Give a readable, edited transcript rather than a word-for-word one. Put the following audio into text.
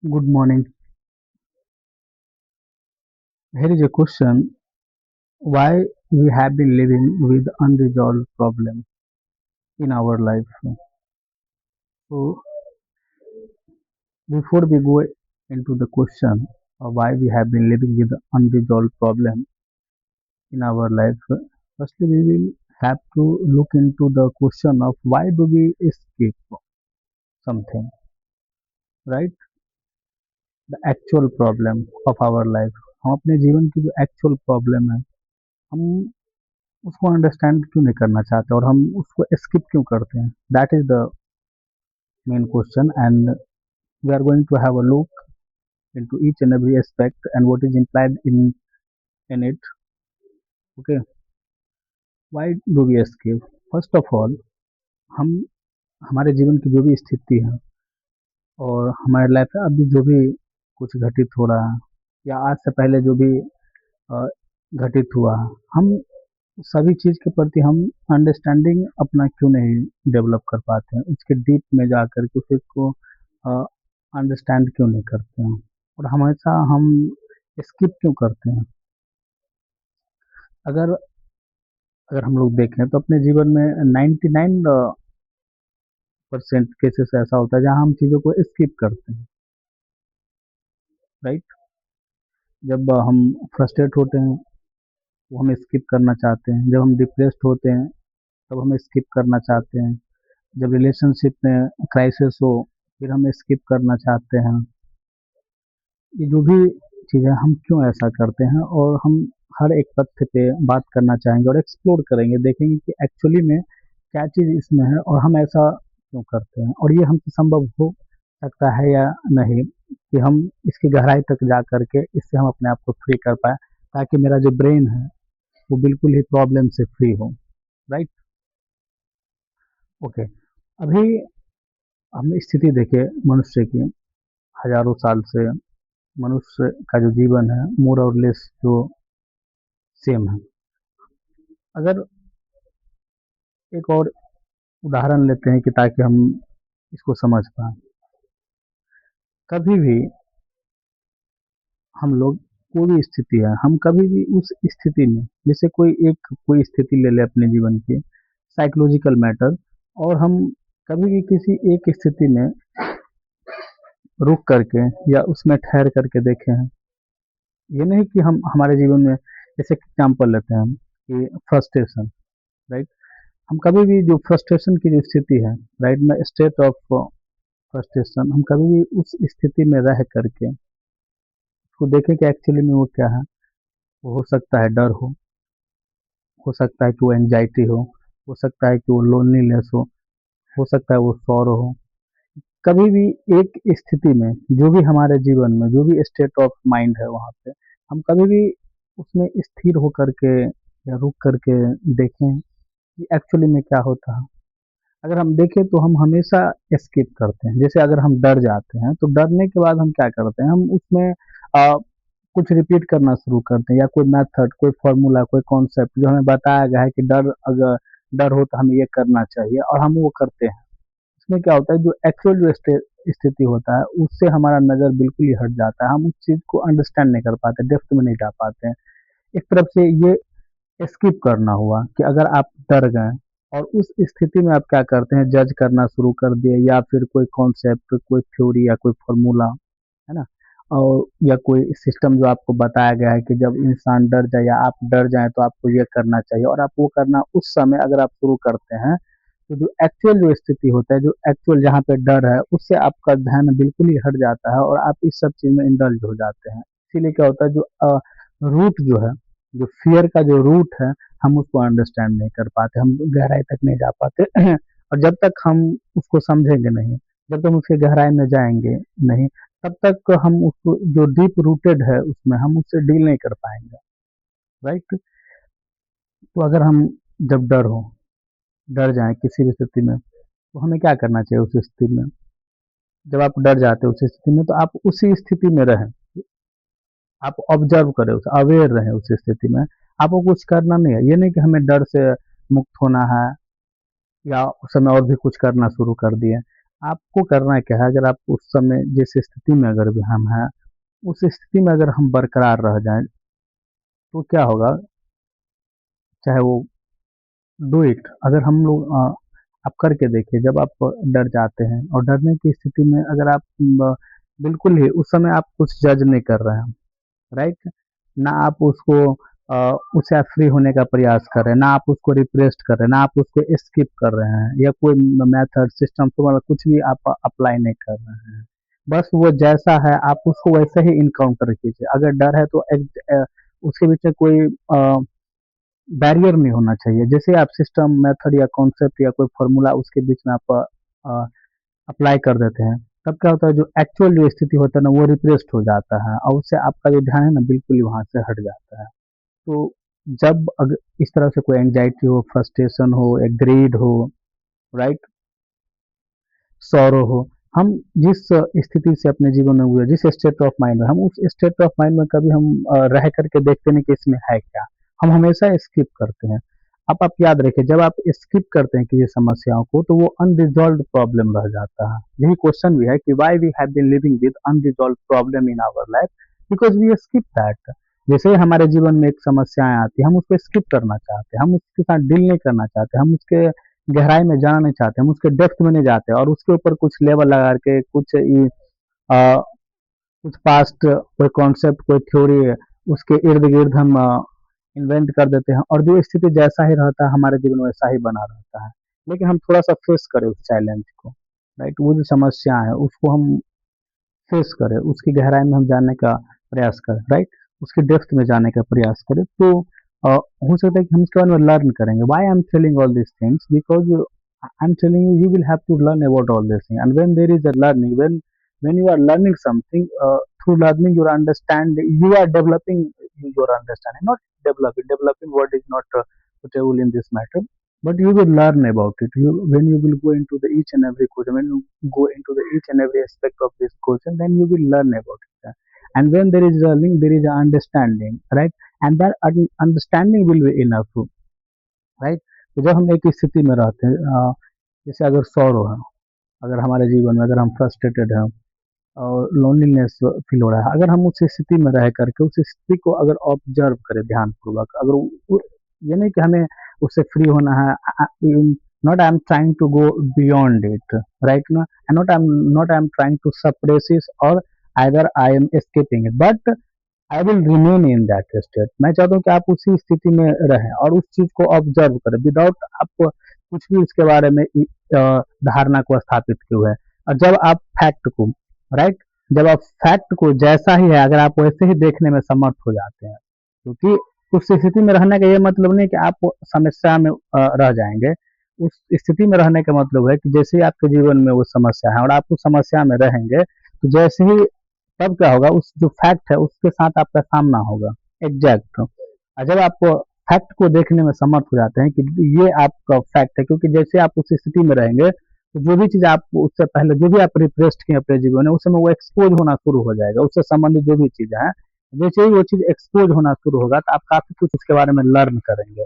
Good morning. Here is a question: why we have been living with unresolved problem in our life? So before we go into the question of why we have been living with unresolved problem in our life, firstly we will have to look into the question of why do we escape something, right? The actual problem of our life. हम अपने जीवन की जो actual problem है हम उसको understand क्यों नहीं करना चाहते और हम उसको स्किप क्यों करते हैं, that is the main question, and we are going to have a look into each and every aspect and what is implied in it. Okay, why do we escape? First of all, हम हमारे जीवन की जो भी स्थिति है और हमारे लाइफ में अभी जो भी कुछ घटित हो रहा है या आज से पहले जो भी अ, घटित हुआ, हम सभी चीज़ के प्रति हम अंडरस्टैंडिंग अपना क्यों नहीं डेवलप कर पाते हैं, उसके डीप में जाकर के उसी को अंडरस्टैंड क्यों नहीं करते हैं और हमेशा हम स्किप क्यों करते हैं। अगर अगर हम लोग देखें तो अपने जीवन में 99% केसेस ऐसा होता है जहाँ हम चीज़ों को स्किप करते हैं, राइट। जब हम फ्रस्ट्रेट होते हैं वो हम स्किप करना चाहते हैं, जब हम डिप्रेस्ड होते हैं तब हम स्किप करना चाहते हैं, जब रिलेशनशिप में क्राइसिस हो फिर हम स्किप करना चाहते हैं। ये जो भी चीज़ें हम क्यों ऐसा करते हैं और हम हर एक तथ्य पे बात करना चाहेंगे और एक्सप्लोर करेंगे, देखेंगे कि एक्चुअली में क्या चीज़ इसमें है और हम ऐसा क्यों करते हैं और ये हमसे संभव हो सकता है या नहीं कि हम इसकी गहराई तक जा करके इससे हम अपने आप को फ्री कर पाए, ताकि मेरा जो ब्रेन है वो बिल्कुल ही प्रॉब्लम से फ्री हो, राइट। ओके, अभी हम स्थिति देखें मनुष्य की, हजारों साल से मनुष्य का जो जीवन है मोर और लेस जो सेम है। अगर एक और उदाहरण लेते हैं कि ताकि हम इसको समझ पाएँ। कभी भी हम लोग कोई भी स्थिति है, हम कभी भी उस स्थिति में जैसे कोई स्थिति ले लें अपने जीवन की, साइकोलॉजिकल मैटर, और हम कभी भी किसी एक स्थिति में रुक करके या उसमें ठहर करके देखें हैं। ये नहीं कि हम हमारे जीवन में जैसे एग्जाम्पल लेते हैं हम कि फ्रस्ट्रेशन, राइट। हम कभी भी जो फ्रस्ट्रेशन की जो स्थिति है, राइट, में स्टेट ऑफ फ्रस्ट्रेशन, हम कभी भी उस स्थिति में रह करके उसको देखें कि एक्चुअली में वो क्या है। वो हो सकता है डर हो सकता है कि वो एंजाइटी हो सकता है कि वो लोनलीनेस हो सकता है वो सॉरो हो। कभी भी एक स्थिति में जो भी हमारे जीवन में जो भी स्टेट ऑफ माइंड है वहाँ पे हम कभी भी उसमें स्थिर होकर के या रुक करके देखें कि एक्चुअली में क्या होता है। अगर हम देखें तो हम हमेशा स्किप करते हैं। जैसे अगर हम डर जाते हैं तो डरने के बाद हम क्या करते हैं, हम उसमें कुछ रिपीट करना शुरू करते हैं या कोई मेथड, कोई फॉर्मूला, कोई कॉन्सेप्ट जो हमें बताया गया है कि डर अगर डर हो तो हमें ये करना चाहिए और हम वो करते हैं। इसमें क्या होता है, जो एक्चुअल जो स्थिति होता है उससे हमारा नज़र बिल्कुल ही हट जाता है, हम उस चीज़ को अंडरस्टैंड नहीं कर पाते, डेप्थ में नहीं जा पाते हैं। एक तरफ से ये स्किप करना हुआ कि अगर आप डर गए और उस स्थिति में आप क्या करते हैं, जज करना शुरू कर दिए या फिर कोई कॉन्सेप्ट, कोई थ्योरी या कोई फॉर्मूला, है ना, और या कोई सिस्टम जो आपको बताया गया है कि जब इंसान डर जाए या आप डर जाएं तो आपको ये करना चाहिए और आप वो करना उस समय अगर आप शुरू करते हैं तो जो एक्चुअल जो स्थिति होता है, जो एक्चुअल जहाँ पे डर है उससे आपका ध्यान बिल्कुल ही हट जाता है और आप इस सब चीज़ में इंडल्ज हो जाते हैं। इसीलिए क्या होता है, जो रूट जो है, जो फ़ियर का जो रूट है, हम उसको अंडरस्टैंड नहीं कर पाते, हम गहराई तक नहीं जा पाते और जब तक हम उसको समझेंगे नहीं, जब तक उसके गहराई में जाएँगे नहीं, तब तक हम उसको जो डीप रूटेड है उसमें हम उससे डील नहीं कर पाएँगे, राइट? तो अगर हम जब डर जाएँ किसी भी स्थिति में, तो हमें क्या करना चाहिए उस स्थिति में? जब आप डर जाते हो उस स्थिति में तो आप उसी स्थिति में रहें, आप ऑब्जर्व करें उसे, अवेयर रहें उस स्थिति में। आपको कुछ करना नहीं है, ये नहीं कि हमें डर से मुक्त होना है या उस समय और भी कुछ करना शुरू कर दिए। आपको करना क्या है, अगर आप उस समय जिस स्थिति में अगर भी हम हैं, उस स्थिति में अगर हम बरकरार रह जाएँ, तो क्या होगा, चाहे वो डू इट। अगर हम लोग आप करके देखिए, जब आप डर जाते हैं और डरने की स्थिति में अगर आप बिल्कुल ही उस समय आप कुछ जज नहीं कर रहे हैं, राइट? ना आप उसको उससे आप फ्री होने का प्रयास कर रहे हैं, ना आप उसको रिप्रेस्ड कर रहे हैं, ना आप उसको स्किप कर रहे हैं, या कोई मेथड सिस्टम तो मतलब कुछ भी आप अप्लाई नहीं कर रहे हैं। बस वो जैसा है आप उसको वैसे ही इनकाउंटर कीजिए। अगर डर है तो उसके बीच में कोई बैरियर नहीं होना चाहिए। जैसे आप सिस्टम मेथड या कॉन्सेप्ट या कोई फॉर्मूला उसके बीच में आप अप्लाई कर देते हैं, तब क्या होता है, जो एक्चुअल जो स्थिति होता है ना वो रिप्रेस्ड हो जाता है, और उससे आपका जो ध्यान है ना बिल्कुल ही वहाँ से हट जाता है। तो जब अगर इस तरह से कोई एंजाइटी हो, फ्रस्ट्रेशन हो, एक ग्रीड हो, राइट, सौरो हो, हम जिस स्थिति से अपने जीवन में हुए, जिस स्टेट ऑफ माइंड में, हम उस स्टेट ऑफ माइंड में कभी हम रह करके देखते नहीं कि इसमें है क्या। हम हमेशा स्किप करते हैं। अब आप याद रखिए, जब आप स्किप करते हैं किसी समस्याओं को तो वो अनरिजॉल्व प्रॉब्लम रह जाता है। यही क्वेश्चन भी है कि why we have been living with unresolved problem in our life, because we skip that. जैसे ही हमारे जीवन में एक समस्याएं आती है, हम उसको स्किप करना चाहते हैं, हम उसके साथ डील नहीं करना चाहते, हम उसके गहराई में जाना नहीं चाहते, हम उसके डेप्थ में नहीं जाते, और उसके ऊपर कुछ लेवल लगा के आ, कुछ पास्ट कोई कॉन्सेप्ट, कोई थ्योरी उसके इर्द गिर्द हम इन्वेंट कर देते हैं, और जो स्थिति जैसा ही रहता है हमारे जीवन में वैसा ही बना रहता है। लेकिन हम थोड़ा सा फेस करें उस चैलेंज को, राइट, वो जो समस्या है उसको हम फेस करें, उसकी गहराई में हम जानने का प्रयास करें, राइट, उसके डेप्थ में जाने का प्रयास करें, तो हो सकता है कि हम इसके बारे में लर्न करेंगे। Why I am telling all this things, because I am telling you, you will have to learn about all this thing, and when there is a learning, when you are learning something, through learning your understand, you are developing your understanding, not developing word is not suitable in this matter, but you will learn about it. When you will go into the each and every question, when you go into the each and every aspect of this question, then you will learn about it. And when there is learning, there is a understanding, right? And that understanding will be enough, right? तो जब हम एक स्थिति में रहते हैं, जैसे अगर सौरो है, अगर हमारे जीवन में अगर हम फ्रस्ट्रेटेड हैं और लोनलीनेस फील हो रहा है, अगर हम उस स्थिति में रह करके उस स्थिति को अगर ऑब्जर्व करें ध्यानपूर्वक, अगर ये नहीं कि हमें उससे फ्री होना है, not I am trying to go beyond it, right ना, not I am trying to suppress it, और either I am escaping it, but I will remain in that state. मैं चाहता हूँ कि आप उसी स्थिति में रहें और उस चीज को ऑब्जर्व करें, विदाउट आप कुछ भी उसके बारे में धारणा को स्थापित किए हुए। और जब आप फैक्ट को, राइट, जब आप फैक्ट को जैसा ही है अगर आप वैसे ही देखने में समर्थ हो जाते हैं, क्योंकि उस स्थिति में रहने का ये मतलब नहीं कि आप समस्या में रह जाएंगे। उस स्थिति में रहने का मतलब है कि जैसे ही आपके जीवन में वो समस्या है और आप उस समस्या में रहेंगे, तो जैसे ही, तब क्या होगा, उस जो फैक्ट है उसके साथ आपका सामना होगा, एग्जैक्ट। और जब आप फैक्ट को देखने में समर्थ हो जाते हैं कि ये आपका फैक्ट है, क्योंकि जैसे आप उस स्थिति में रहेंगे तो जो भी चीज आप उससे पहले जो भी आप रिप्रेस्ड किए अपने जीवन में, उस समय वो एक्सपोज होना शुरू हो जाएगा, उससे संबंधित जो भी चीज है, जैसे ही वो चीज एक्सपोज होना शुरू होगा तो आप काफी कुछ उसके बारे में लर्न करेंगे।